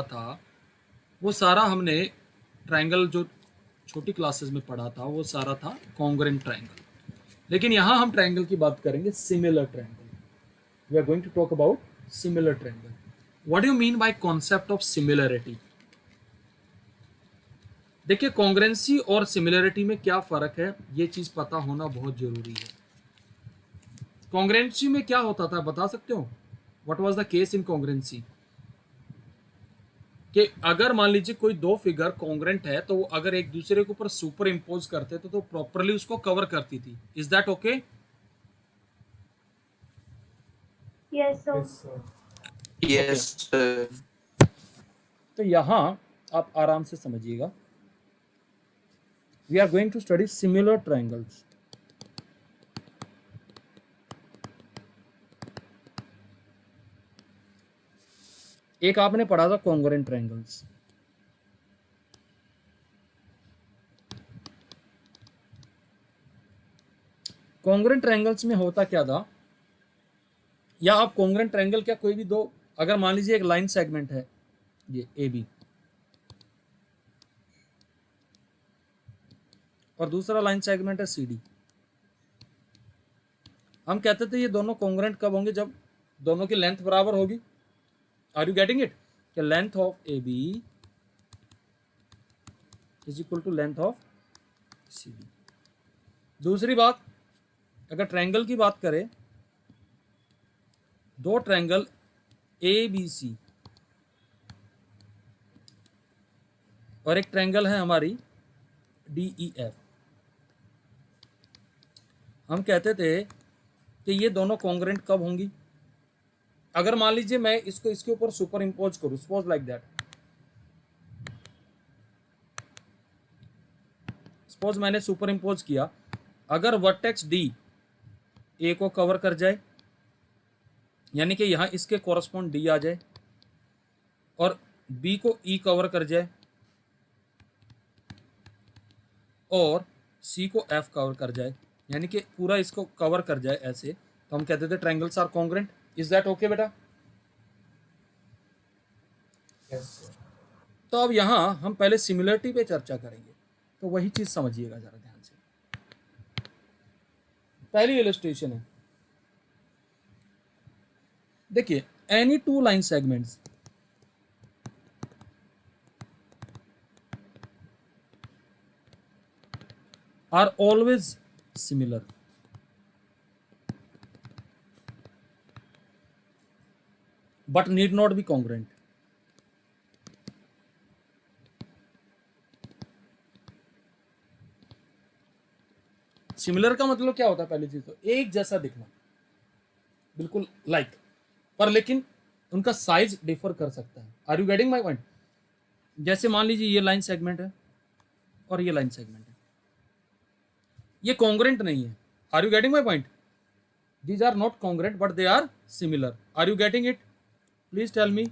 था वो सारा हमने ट्रायंगल जो छोटी क्लासेस में पढ़ा था वो सारा था कॉन्ग्रेंट ट्रायंगल, लेकिन यहाँ हम ट्रायंगल की बात करेंगे similar triangle. We are going to talk about similar triangle. What do you mean by concept of similarity? देखिए, कॉन्ग्रेंसी और सिमिलरिटी में क्या फर्क है ये चीज पता होना बहुत जरूरी है। कॉन्ग्रेंसी में क्या होता था बता सकते हो? What was the case in कॉन्ग्रेंसी? कि अगर मान लीजिए कोई दो फिगर कॉन्ग्रेंट है तो वो अगर एक दूसरे के ऊपर सुपर इम्पोज करते तो प्रॉपरली उसको कवर करती थी। Is that okay? Yes, sir. Yes, sir. Okay, Yes, sir. तो यहां आप आराम से समझिएगा। We are going to study similar triangles. एक आपने पढ़ा था कॉन्ग्रेंट ट्रायंगल्स। कॉन्ग्रेंट ट्रायंगल्स में होता क्या था, या आप कॉन्ग्रेंट ट्रायंगल क्या कोई भी दो, अगर मान लीजिए एक लाइन सेगमेंट है ये ए बी और दूसरा लाइन सेगमेंट है सी डी, हम कहते थे ये दोनों कॉन्ग्रेंट कब होंगे? जब दोनों की लेंथ बराबर होगी। Are you getting it? Length of A B is equal to length of C D. दूसरी बात, अगर ट्रायंगल की बात करें, दो ट्रायंगल ए बी सी और एक ट्रायंगल है हमारी डी ई एफ, हम कहते थे कि ये दोनों कॉन्ग्रेंट कब होंगी? अगर मान लीजिए मैं इसको इसके ऊपर सुपर इम्पोज करूं, सपोज लाइक दैट, सपोज मैंने सुपर इम्पोज किया, अगर वर्टेक्स डी ए को कवर कर जाए, यानी कि यहां इसके कोरस्पॉन्ड डी आ जाए, और बी को ई कवर कर जाए, और सी को एफ कवर कर जाए, यानी कि पूरा इसको कवर कर जाए ऐसे, तो हम कहते थे triangles are congruent. Is that okay बेटा? Yes, sir. तो अब यहां हम पहले सिमिलरिटी पे चर्चा करेंगे, तो वही चीज समझिएगा जरा ध्यान से। पहली इलस्ट्रेशन है, देखिए, any two line segments are always similar, but need not be congruent. Similar का मतलब क्या होता है? पहली चीज तो एक जैसा दिखना, बिल्कुल लाइक, पर लेकिन उनका साइज डिफर कर सकता है। Are you getting my point? जैसे मान लीजिए ये लाइन सेगमेंट है और ये लाइन सेगमेंट है, ये कॉन्ग्रेंट नहीं है। Are you getting my point? These are not congruent but they are similar. Are you getting it? Please tell me.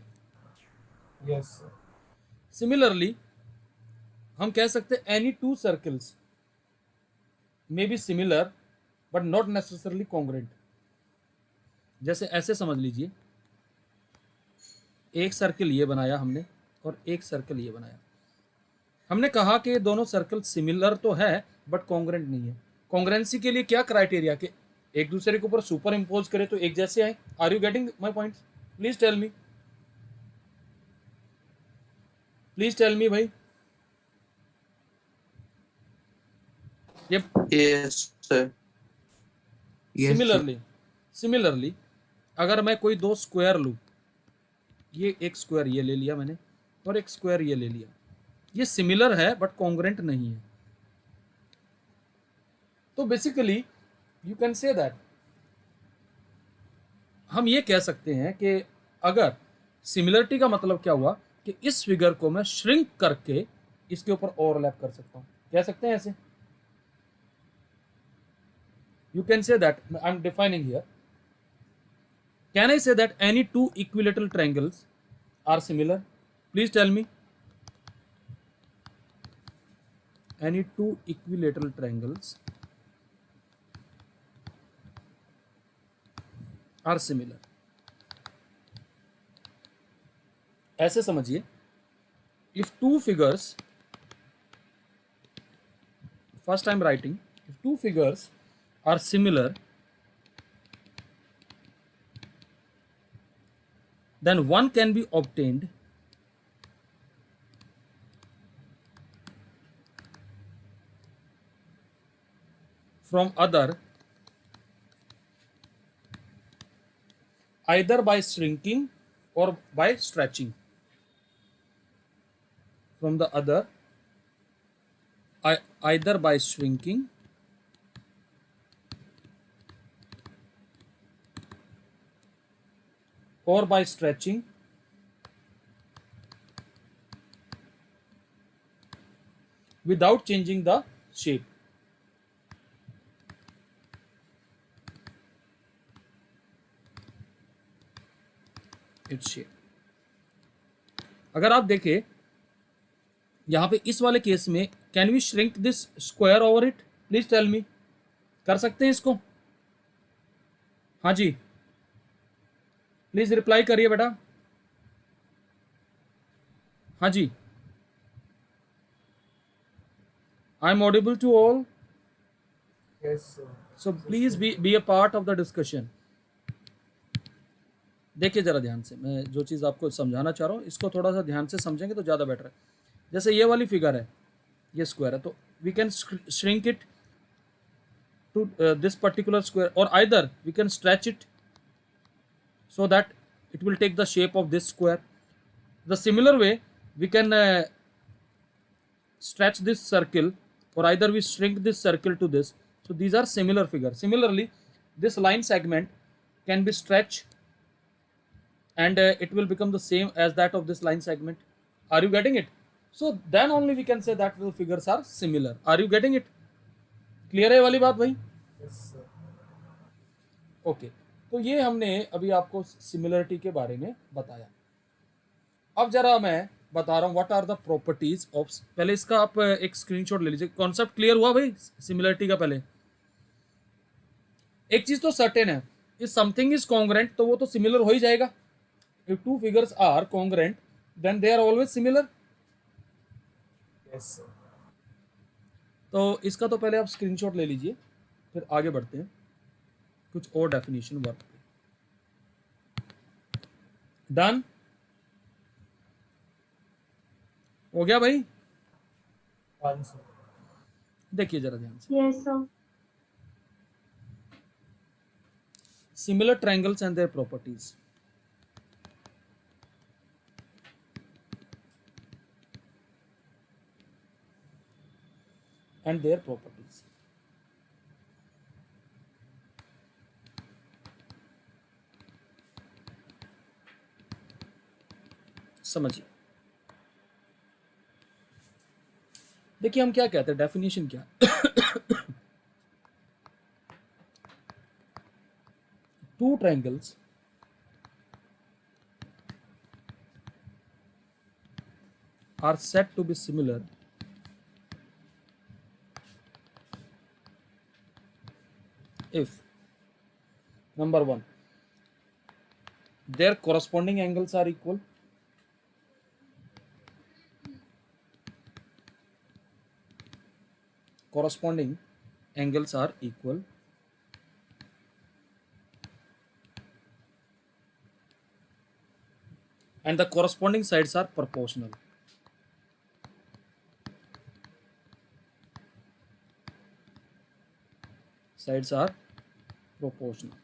Yes, sir. Similarly हम कह सकते हैं any two circles may be similar but not necessarily congruent. जैसे ऐसे समझ लीजिए, एक circle ये बनाया हमने और एक सर्कल ये बनाया, हमने कहा कि ये दोनों सर्कल सिमिलर तो है बट कॉन्ग्रेंट नहीं है। कॉन्ग्रेंसी के लिए क्या क्राइटेरिया कि एक दूसरे के ऊपर सुपर इम्पोज करे तो एक जैसे आए। Are you getting my point? Please tell me, please tell me भाई। ये Yes, sir. Yes, sir. Similarly अगर मैं कोई दो स्क्वायर लूं, ये एक स्क्वायर ये ले लिया मैंने और एक स्क्वायर ये ले लिया, ये सिमिलर है बट कॉन्ग्रेंट नहीं है। तो basically you can say that, हम ये कह सकते हैं कि अगर सिमिलरिटी का मतलब क्या हुआ कि इस फिगर को मैं श्रिंक करके इसके ऊपर ओवरलैप कर सकता हूं, कह सकते हैं ऐसे। You can say that, I'm defining here. Can I say that any two equilateral triangles are similar? Please tell me. Any two equilateral triangles are similar. ऐसे समझिए if two figures, first I'm writing, if two figures are similar, then one can be obtained from other either by shrinking or by stretching. From the other, either by shrinking or by stretching without changing the shape. Its shape. अगर आप देखें यहां पे इस वाले case में, can we shrink this square over it? Please tell me, कर सकते हैं इसको? हाँ जी, प्लीज रिप्लाई करिए बेटा। हाँ जी, I am audible to all, Yes, sir. So please be a part of the discussion. देखिए जरा ध्यान से, मैं जो चीज़ आपको समझाना चाह रहा हूँ इसको थोड़ा सा ध्यान से समझेंगे तो ज़्यादा बेटर है। जैसे ये वाली फिगर है, ये स्क्वायर है, तो we can shrink it to this particular square, और either we can stretch it so that it will take the shape of this square. The similar way we can stretch this circle, or either we shrink this circle to this. So these are similar figures. Similarly, this line segment can be stretched and it will become the same as that of this line segment. Are you getting it? So then only we can say that the figures are similar. Are you getting it? Clear है वाली बात भाई? Yes, sir. Okay तो ये हमने अभी आपको similarity के बारे में बताया। अब जरा मैं बता रहा हूँ what are the properties of, पहले इसका आप एक स्क्रीनशॉट ले लीजिए। कॉन्सेप्ट क्लियर हुआ भाई सिमिलरिटी का? पहले एक चीज तो सर्टेन है, इफ समथिंग इज कॉन्ग्रेंट तो वो तो सिमिलर हो ही जाएगा। If two figures are congruent then they are always similar. Yes, sir. तो इसका तो पहले आप स्क्रीनशॉट ले लीजिए, फिर आगे बढ़ते हैं कुछ और डेफिनेशन वर्क पे। डन हो गया भाई? One, sir. देखिए जरा ध्यान से, Yes, sir. similar triangles and their properties. And their properties. समझिए, देखिए हम क्या कहते हैं, डेफिनेशन क्या है। Two triangles are said to be similar if, number one, their corresponding angles are equal. Corresponding angles are equal. And the corresponding sides are proportional. Sides are proportional.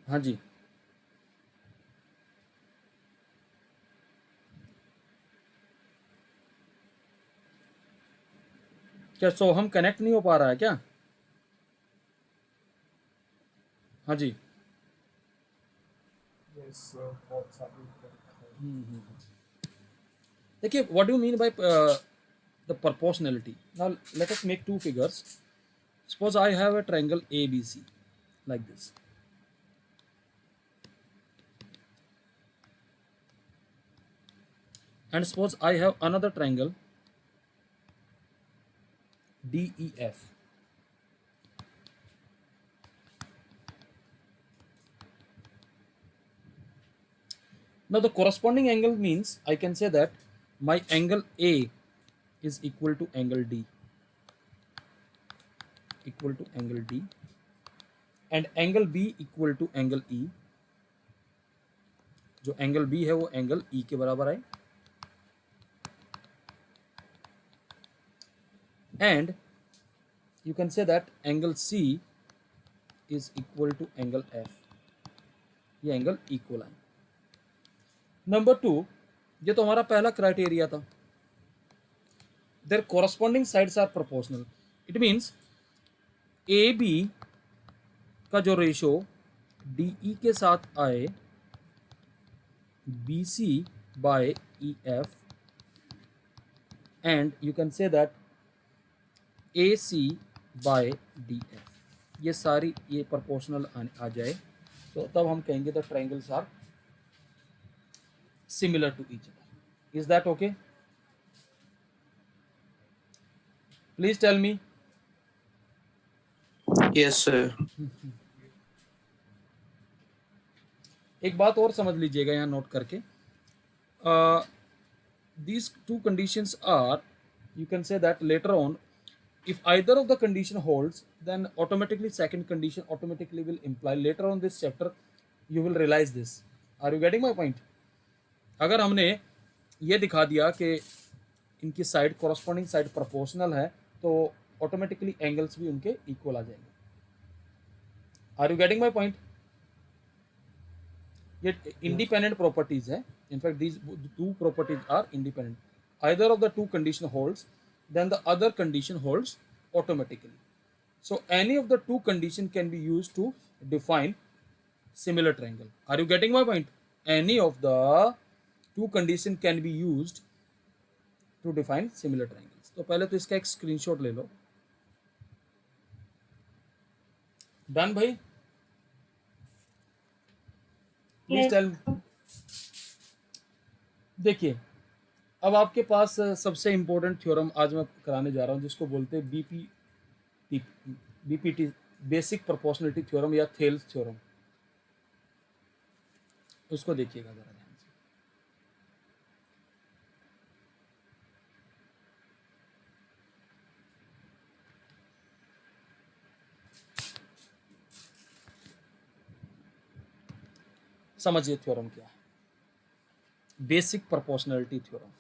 हाँ जी, क्या सो हम कनेक्ट नहीं हो पा रहा है क्या? हाँ जी, Yes, sir. What's happening? देखिए what do mean by the proportionality. Now let us make two figures. Suppose I have a triangle ABC like this. And suppose I have another triangle DEF. Now the corresponding angle means I can say that my angle A is equal to angle D, and angle B equal to angle E. जो angle B है वो angle E के बराबर है, and you can say that angle C is equal to angle F, ये angle equal है। Number 2, ये तो हमारा पहला क्राइटेरिया था, their corresponding sides are proportional. It means A B का जो रेशो डी ई के साथ आए B C by E F, and you can say that A C by D F, ये सारी ये प्रोपोर्शनल आ जाए तो तब हम कहेंगे the triangles are similar to each other. Is that okay? Please tell me. Yes, sir. एक बात और समझ लीजिएगा यहाँ नोट करके, these two conditions are, you can say that later on if either of the condition holds then automatically second condition automatically will imply, later on this chapter you will realize this. Are you getting my point? अगर हमने ये दिखा दिया कि इनकी side corresponding side proportional है तो automatically angles भी उनके इक्वल आ जाएंगे। Are you getting my point? ये इंडिपेंडेंट प्रॉपर्टीज है, in fact these two properties are independent, either of the two condition holds then the other condition holds automatically. So any of the two condition can be used to define similar triangle. Are you getting my point? Any of the two condition can be used to define similar triangles. तो पहले तो इसका एक screenshot ले लो। Done भाई? Please Yes. Tell. देखिए अब आपके पास सबसे इंपॉर्टेंट थ्योरम आज मैं कराने जा रहा हूं जिसको बोलते हैं बीपीटी, बेसिक प्रोपोर्शनलिटी थ्योरम या थेल्स थ्योरम। उसको देखिएगा जरा ध्यान से। समझिए थ्योरम क्या है, बेसिक प्रोपोर्शनलिटी थ्योरम।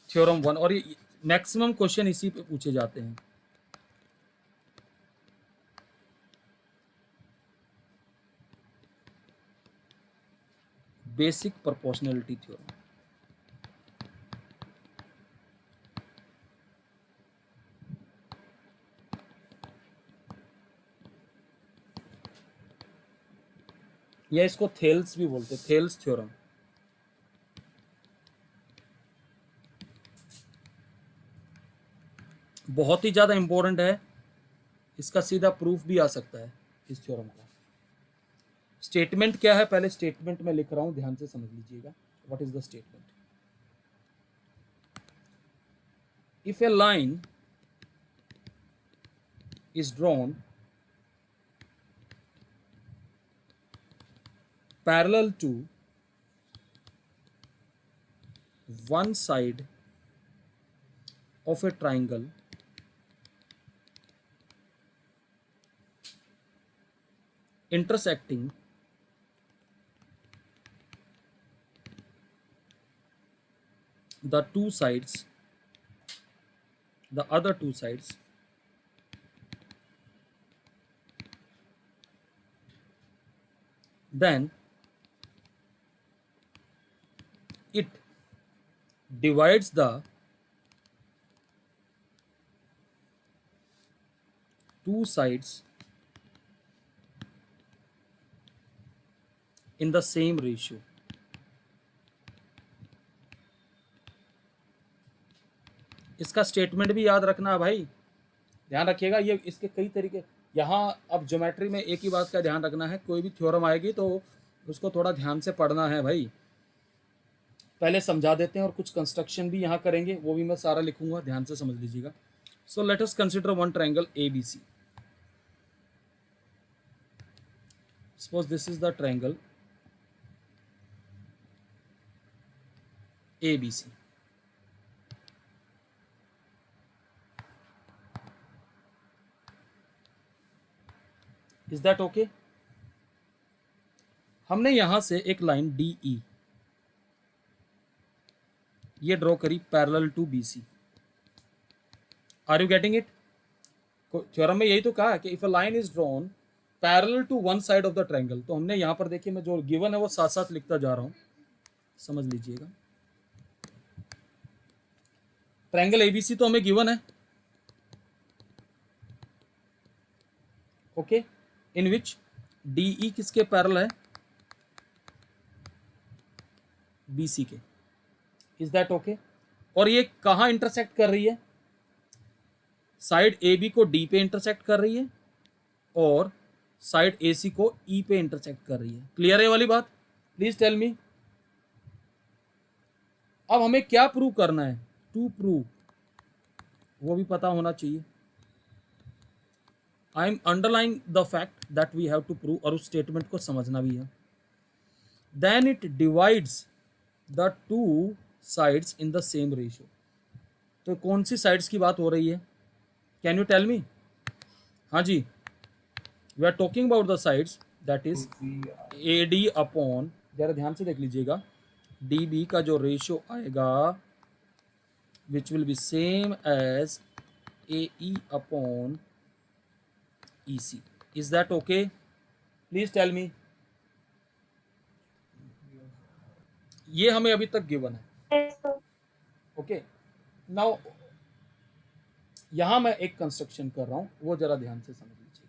थ्योरम 1, और ये मैक्सिमम क्वेश्चन इसी पे पूछे जाते हैं। Basic proportionality theorem. या इसको थेल्स भी बोलते हैं, थेल्स थ्योरम। बहुत ही ज़्यादा इंपॉर्टेंट है, इसका सीधा प्रूफ भी आ सकता है इस थ्योरम का। स्टेटमेंट क्या है, पहले स्टेटमेंट में लिख रहा हूं, ध्यान से समझ लीजिएगा। What is the statement? If a line is drawn parallel to one side of a triangle intersecting the two sides, the other two sides, then it divides the two sides in the same ratio. इसका statement भी याद रखना है भाई, ध्यान रखिएगा। ये इसके कई तरीके, यहाँ अब ज्योमेट्री में एक ही बात का ध्यान रखना है, कोई भी थ्योरम आएगी तो उसको थोड़ा ध्यान से पढ़ना है भाई। पहले समझा देते हैं और कुछ कंस्ट्रक्शन भी यहाँ करेंगे, वो भी मैं सारा लिखूंगा, ध्यान से समझ लीजिएगा। So let us consider one triangle A B C. suppose this is the triangle ABC. Is that okay? हमने यहां से एक लाइन DE ये ड्रॉ करी parallel to BC. Are you getting it? Theorem में यही तो कहा कि if a line is drawn parallel to one side of the triangle, तो हमने यहां पर देखिए मैं जो गिवन है वो साथ साथ लिखता जा रहा हूं, समझ लीजिएगा. ट्रायंगल ABC तो हमें गिवन है, ओके, इन विच DE किसके पैरेलल है? BC के. Is that okay? और ये कहां इंटरसेक्ट कर रही है? साइड AB को D पे इंटरसेक्ट कर रही है और साइड AC को E पे इंटरसेक्ट कर रही है. क्लियर है वाली बात? Please tell me. अब हमें क्या प्रूव करना है? टू प्रूव, वो भी पता होना चाहिए. I am underlining the fact that we have to prove, और उस स्टेटमेंट को समझना भी है. Then it divides the two sides in the same ratio. तो कौन सी साइड्स की बात हो रही है? Can you tell me? हाँ जी, we are talking about the sides that is AD upon, जरा ध्यान से देख लीजिएगा, DB का जो रेशियो आएगा which will be same as AE upon EC. Is that okay? Please tell me. ये हमें अभी तक गिवन है. Yes, sir. ओके, नाउ यहां मैं एक कंस्ट्रक्शन कर रहा हूं, वो जरा ध्यान से समझ लीजिए.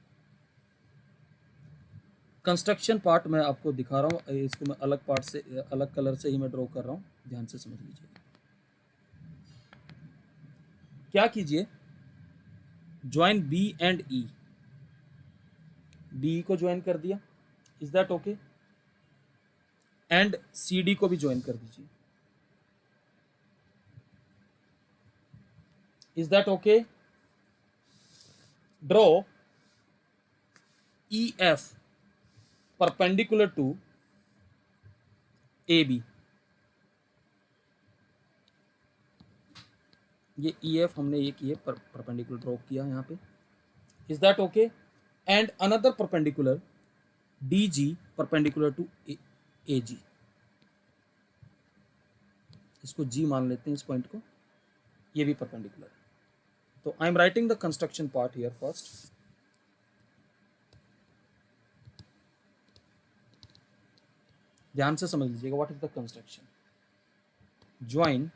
कंस्ट्रक्शन पार्ट मैं आपको दिखा रहा हूं, इसको मैं अलग पार्ट से, अलग कलर से ही मैं ड्रॉ कर रहा हूं, ध्यान से समझ लीजिए. क्या कीजिए, join B and E. B को ज्वाइन कर दिया, is that okay? And CD को भी ज्वाइन कर दीजिए. Is that okay? Draw EF perpendicular to AB. ये EF हमने एक ये परपेंडिकुलर ड्रॉ किया यहाँ पे. Is that okay? And another perpendicular DG perpendicular to AG. इसको G मान लेते हैं इस पॉइंट को, ये भी परपेंडिकुलर है. तो I am writing the construction part here first. ध्यान से समझ लीजिएगा. What is the construction? Join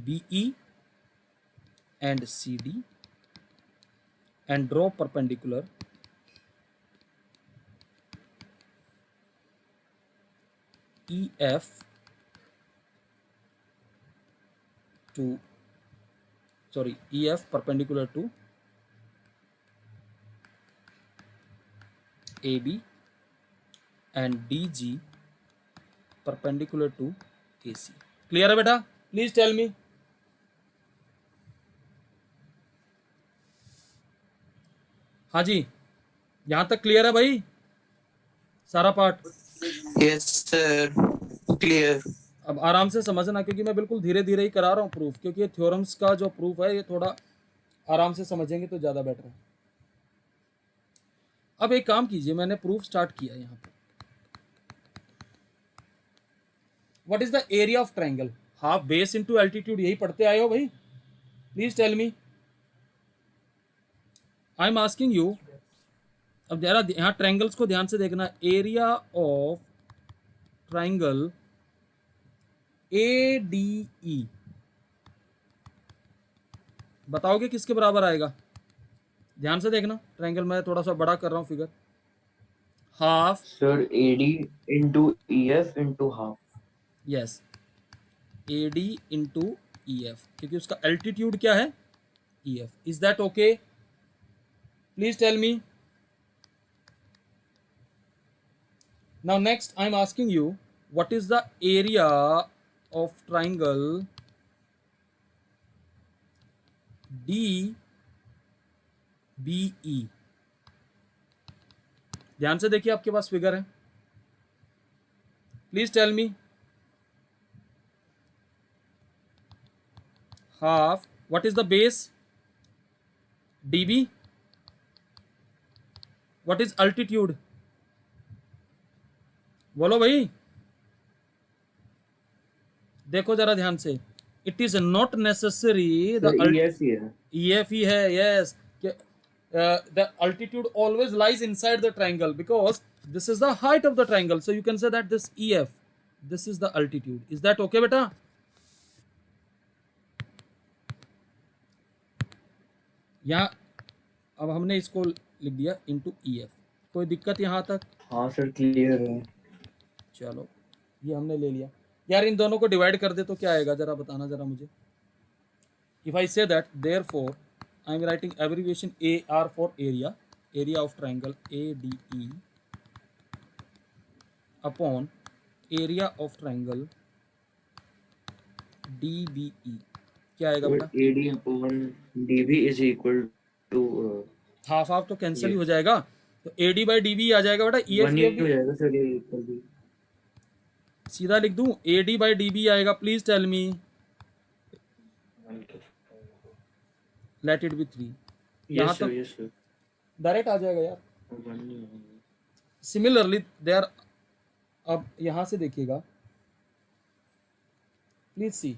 BE and CD and draw perpendicular EF to, sorry, EF perpendicular to AB and DG perpendicular to AC. Clear है बेटा? Please tell me. हाँ जी, यहां तक क्लियर है भाई सारा पार्ट? Yes, sir. Clear. अब आराम से समझना, क्योंकि मैं बिल्कुल धीरे धीरे ही करा रहा हूँ प्रूफ, क्योंकि ये थ्योरम्स का जो प्रूफ है ये थोड़ा आराम से समझेंगे तो ज़्यादा बेटर है. अब एक काम कीजिए, मैंने प्रूफ स्टार्ट किया यहाँ पे. What is the area of triangle? Half base into altitude, यही पढ़ते आए हो भाई? Please tell me. I am asking you. अब जरा यहाँ ट्रायंगल्स को ध्यान से देखना. एरिया ऑफ ट्रायंगल ADE बताओगे किसके बराबर आएगा? ध्यान से देखना. ट्रायंगल मैं थोड़ा सा बड़ा कर रहा हूं figure. Half, Sir, AD into EF into half. Yes, AD into EF, क्योंकि उसका एल्टीट्यूड क्या है? EF. Is that okay? Please tell me. Now next I am asking you, what is the area of triangle DBE? ध्यान से देखिए, आपके पास figure है, please tell me half, what is the base, db, what is altitude, बोलो भाई, देखो जरा ध्यान से, it is not necessary the sir EF ही है. EF ही है, yes, the altitude always lies inside the triangle because this is the height of the triangle, so you can say that this EF, this is the altitude. Is that okay beta? यहाँ अब हमने इसको लिख दिया into EF, कोई दिक्कत यहाँ तक? हाँ सर क्लियर है. चलो ये हमने ले लिया यार, इन दोनों को डिवाइड कर दे तो क्या आएगा, जरा बताना जरा मुझे. If I say that therefore I am writing abbreviation AR for area, area of triangle ADE upon area of triangle DBE, क्या आएगा बेटा? AD upon DB is equal to half half तो कैंसिल ही हो जाएगा, तो AD by DB आ जाएगा बेटा. EF 1 ही हो जाएगा सर, ये equal to. सीधा लिख दूं, AD by DB आएगा, please tell me, let it be 3. यहाँ Yes sir, तक yes sir. डायरेक्ट आ जाएगा यार. 1 ही होगा. सिमिलरली देयर, अब यहां से देखिएगा, please see,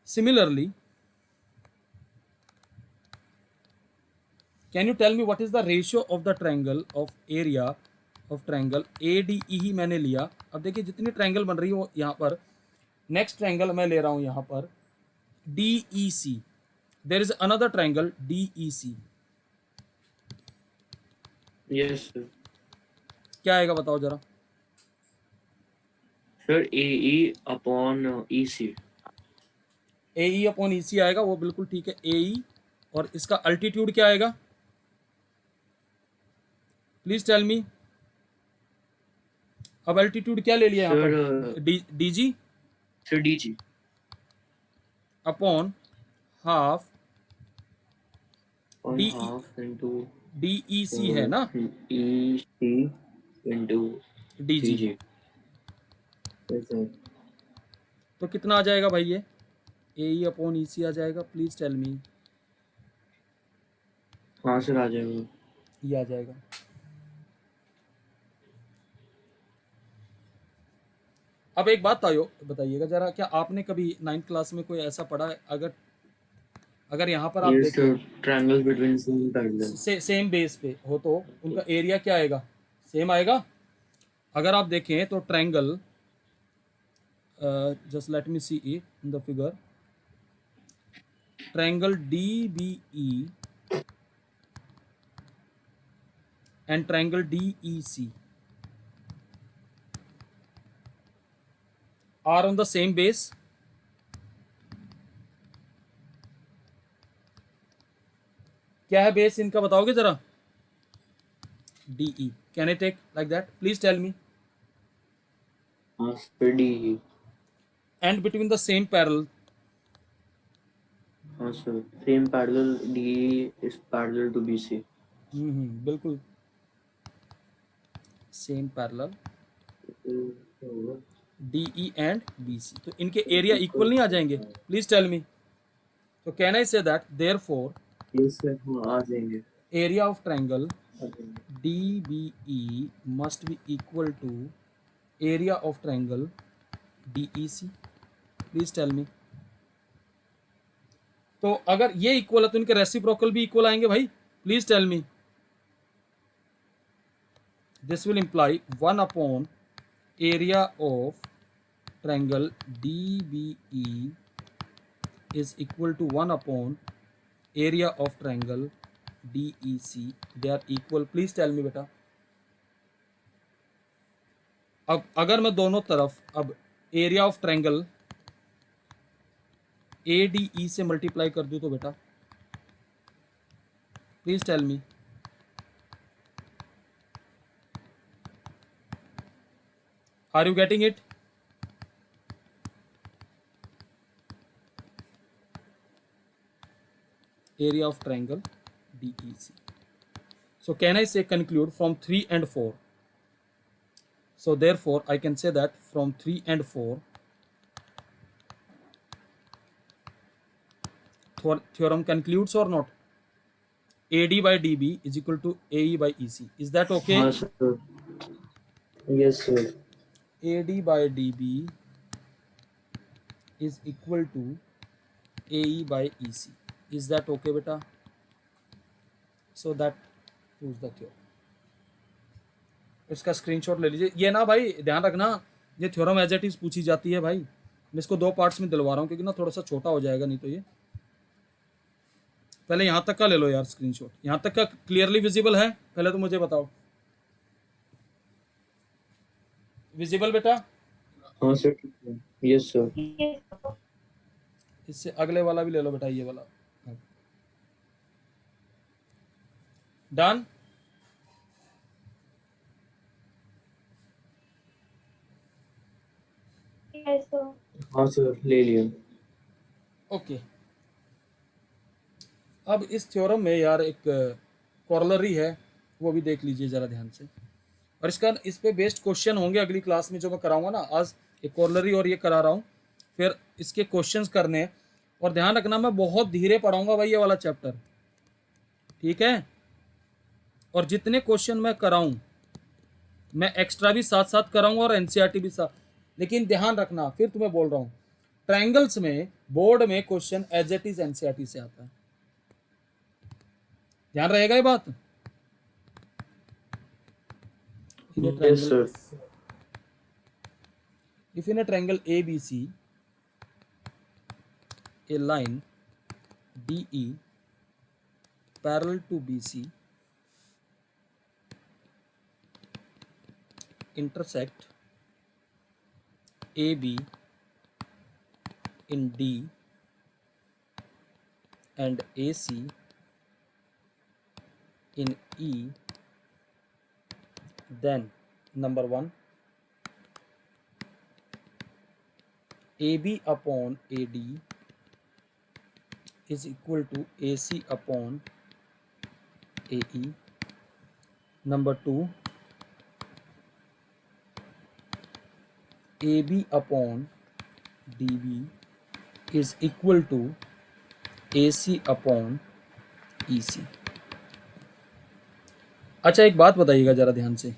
similarly can you tell me what is the ratio of the triangle of area of triangle ADE ही मैंने लिया. अब देखिए जितनी ट्रायंगल बन रही है वो यहाँ पर, नेक्स्ट ट्रायंगल मैं ले रहा हूं यहाँ पर DEC, there is another triangle DEC, Yes sir. क्या आएगा बताओ जरा? Sir AE upon EC. AE upon EC आएगा, वो बिल्कुल ठीक है, AE, और इसका अल्टीट्यूड क्या आएगा, प्लीज टेल मी. अब अल्टीट्यूड क्या ले लिया यहाँ पर, DG Sir DG. Upon half On DE, half into DEC है ना, EC into DG, DG. Yes sir. तो कितना आ जाएगा भाई ये, AE अपॉन EC आ जाएगा, प्लीज टेल मी. हाँ सर आ जाएगा. ये आ जाएगा. अब एक बात बताइएगा जरा, क्या आपने कभी 9th क्लास में कोई ऐसा पढ़ा है, अगर यहाँ पर आप Yes देखें sir. Triangles between same parallel. Same base पे हो तो उनका एरिया क्या आएगा, सेम आएगा. अगर आप देखें तो triangle, just let me see it in the figure, triangle DBE and triangle DEC are on the same base. क्या है बेस इनका, बताओगे जरा? DE, can I take like that, please tell me. हाँ sir DE. And between the same parallel, हाँ sir same parallel DE is parallel to BC. बिल्कुल same parallel DE and BC, तो इनके एरिया इक्वल नहीं आ जाएंगे, please tell me. तो can I say that therefore Yes sir, हाँ आ जाएंगे. Area of triangle आ जाएंगे. DBE must be equal to area of triangle DEC, please tell me. तो अगर ये इक्वल है तो इनके रेसिप्रोकल भी इक्वल आएंगे भाई, please tell me. This will imply 1 upon area of triangle DBE is equal to 1 upon area of triangle DEC. They are equal. Please tell me बेटा. अब अगर मैं दोनों तरफ अब एरिया ऑफ ट्रायंगल ADE से मल्टीप्लाई कर दूं तो बेटा, please tell me. Are you getting it? Area of triangle DEC. So can I say conclude from 3 and 4? So therefore I can say that from 3 and 4 theorem concludes or not? AD by DB is equal to AE by EC. Is that okay? हाँ sir. Yes sir. AD by DB is equal to AE by EC. Is that okay beta? So that proves the theorem. इसका screenshot ले लीजिए। ये ना भाई ध्यान रखना, ये थ्योरम एज इट इज पूछी जाती है भाई। मैं इसको 2 पार्ट्स में दिलवा रहा हूँ क्योंकि ना थोड़ा सा छोटा हो जाएगा नहीं तो ये। पहले यहाँ तक का ले लो यार स्क्रीनशॉट। यहाँ तक का क्लियरली विजिबल है? पहले तो मुझे बताओ, विजिबल बेटा? हाँ sir. Yes sir. Yes, sir. इससे अगले वाला भी ले लो बेटा, ये वाला। डन? Yes, sir. हाँ sir. ले लिया. ओके। अब इस थ्योरम में यार एक कॉरलरी है, वो भी देख लीजिए जरा ध्यान से। और इसका इस पे बेस्ड क्वेश्चन होंगे अगली क्लास में जो मैं कराऊंगा ना। आज एक कॉरलरी और ये करा रहा हूँ, फिर इसके क्वेश्चंस करने हैं। और ध्यान रखना मैं बहुत धीरे पढ़ाऊंगा भाई ये वाला चैप्टर, ठीक है? और जितने क्वेश्चन मैं कराऊं मैं एक्स्ट्रा भी साथ साथ कराऊंगा और एनसीईआरटी भी साथ। लेकिन ध्यान रखना, फिर तुम्हें बोल रहा हूँ, ट्रायंगल्स में बोर्ड में question as it is NCERT से आता है। ध्यान रहेगा ये बात? Yes sir. If in a triangle ABC, a line DE parallel to BC intersect AB in D and AC in E, then number 1, AB upon AD is equal to AC upon AE. Number 2, AB upon DB is equal to AC upon EC. अच्छा एक बात बताइएगा जरा ध्यान से।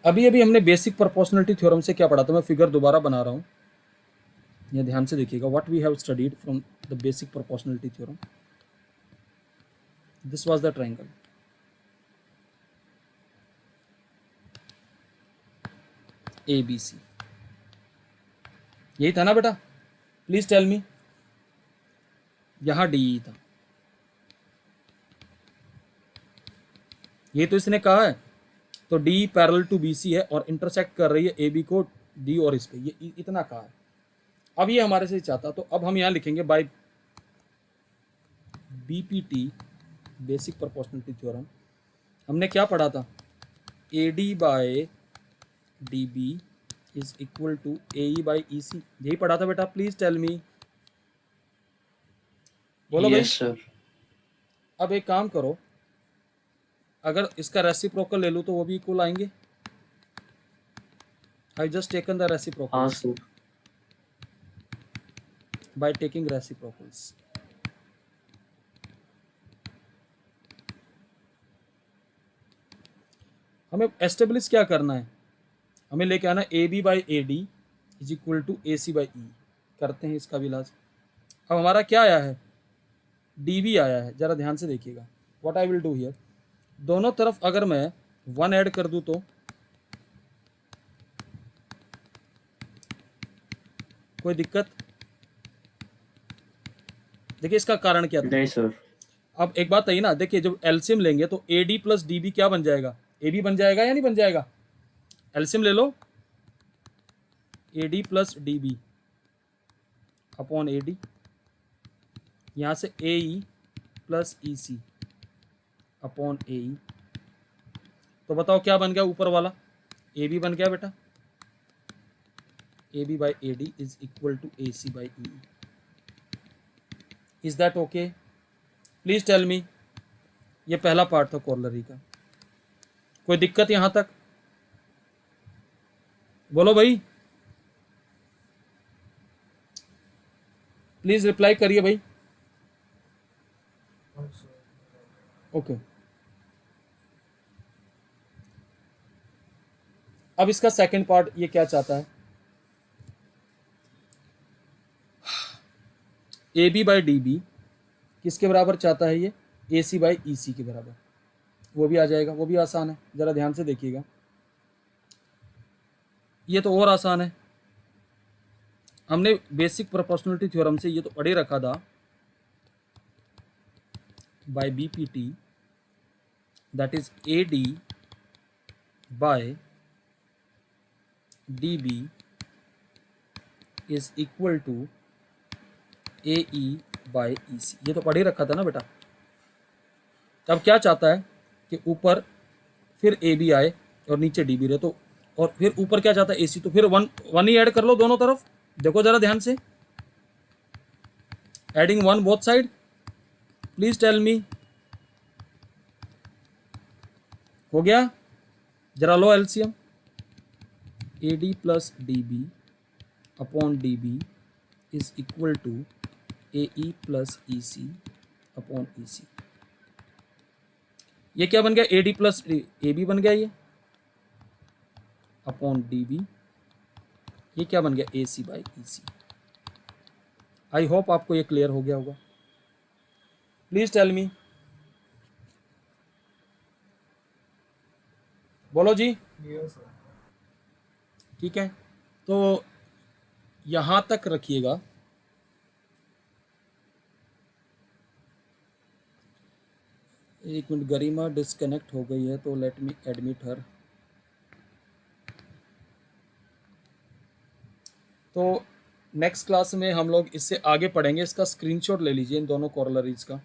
अभी अभी हमने बेसिक प्रोपोर्शनलिटी थ्योरम से क्या पढ़ा था? मैं फिगर दोबारा बना रहा हूँ, ये ध्यान से देखिएगा। What we have studied from the basic proportionality theorem, this was the triangle. ABC, यही था ना बेटा? Please tell me. यहां DE था, ये तो इसने कहा है। तो D पैरेलल टू BC है और इंटरसेक्ट कर रही है AB को D और इस पे, ये इतना कहा है। अब ये हमारे से चाहता, तो अब हम यहाँ लिखेंगे by BPT basic proportionality theorem. हमने क्या पढ़ा था? AD बाय DB is equal to AE by EC, यही पढ़ा था बेटा? प्लीज टेल मी, बोलो भाई। Yes sir. अब एक काम करो, अगर इसका रेसिप्रोकल ले लूं तो वो भी इक्वल आएंगे। आई जस्ट टेकन द हाँ reciprocal sir. By taking reciprocals. हमें एस्टेब्लिश क्या करना है? हमें लेके आना AB by AD is equal to AC by E। करते हैं इसका भी इलाज। अब हमारा क्या आया है? DB आया है, जरा ध्यान से देखिएगा। What I will do here, दोनों तरफ अगर मैं 1 ऐड कर दूं तो कोई दिक्कत? देखिए इसका कारण क्या था। नहीं सर। अब एक बात है ना, देखिए जब एलसीएम लेंगे तो AD प्लस DB क्या बन जाएगा? AB बन जाएगा या नहीं बन जाएगा? एलसीएम ले लो, AD plus DB upon AD, यहाँ से AE plus EC upon AE। तो बताओ क्या बन गया ऊपर वाला? AB बन गया बेटा। AB by AD is equal to AC by EE. Is that okay? Please tell me. ये पहला पार्ट था कोरोलरी का। कोई दिक्कत यहां तक? बोलो भाई, प्लीज रिप्लाई करिए भाई। हाँ सर। ओके, अब इसका सेकंड पार्ट ये क्या चाहता है, A B by D B किसके बराबर चाहता है, ये ए सी बाई ई सी के बराबर। वो भी आ जाएगा, वो भी आसान है, जरा ध्यान से देखिएगा। ये तो और आसान है, हमने बेसिक प्रोपोर्शनलिटी थ्योरम से ये तो पढ़े रखा था, by B P T that is A D by D B is equal to A E by E C. ये तो पढ़ ही रखा था ना बेटा। अब क्या चाहता है कि ऊपर फिर ए बी आए और नीचे डी बी रहे, तो और फिर ऊपर क्या चाहता है ए सी, तो फिर वन वन ही ऐड कर लो दोनों तरफ। देखो जरा ध्यान से, adding one both side, please tell me. हो गया? जरा लो LCM, A D plus D B upon D B is equal to A E plus E C upon E C. ये क्या बन गया, A D plus A B बन गया ये, अपॉन डी बी, ये क्या बन गया, ए सी by E C. I hope आपको ये क्लियर हो गया होगा। प्लीज टेल मी, बोलो जी। Clear sir. ठीक है, तो यहां तक रखिएगा। एक मिनट, गरिमा डिस्कनेक्ट हो गई है, तो लेट मी एडमिट हर। तो नेक्स्ट क्लास में हम लोग इससे आगे पढ़ेंगे। इसका स्क्रीनशॉट ले लीजिए इन दोनों कोरोलरीज का।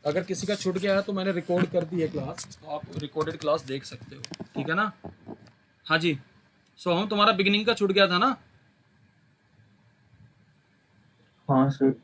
अगर किसी का छूट गया है तो मैंने रिकॉर्ड कर दी है क्लास, तो आप रिकॉर्डेड क्लास देख सकते हो, ठीक है ना। हाँ जी, सो हम तुम्हारा बिगिनिंग का छूट गया था ना। हाँ सर।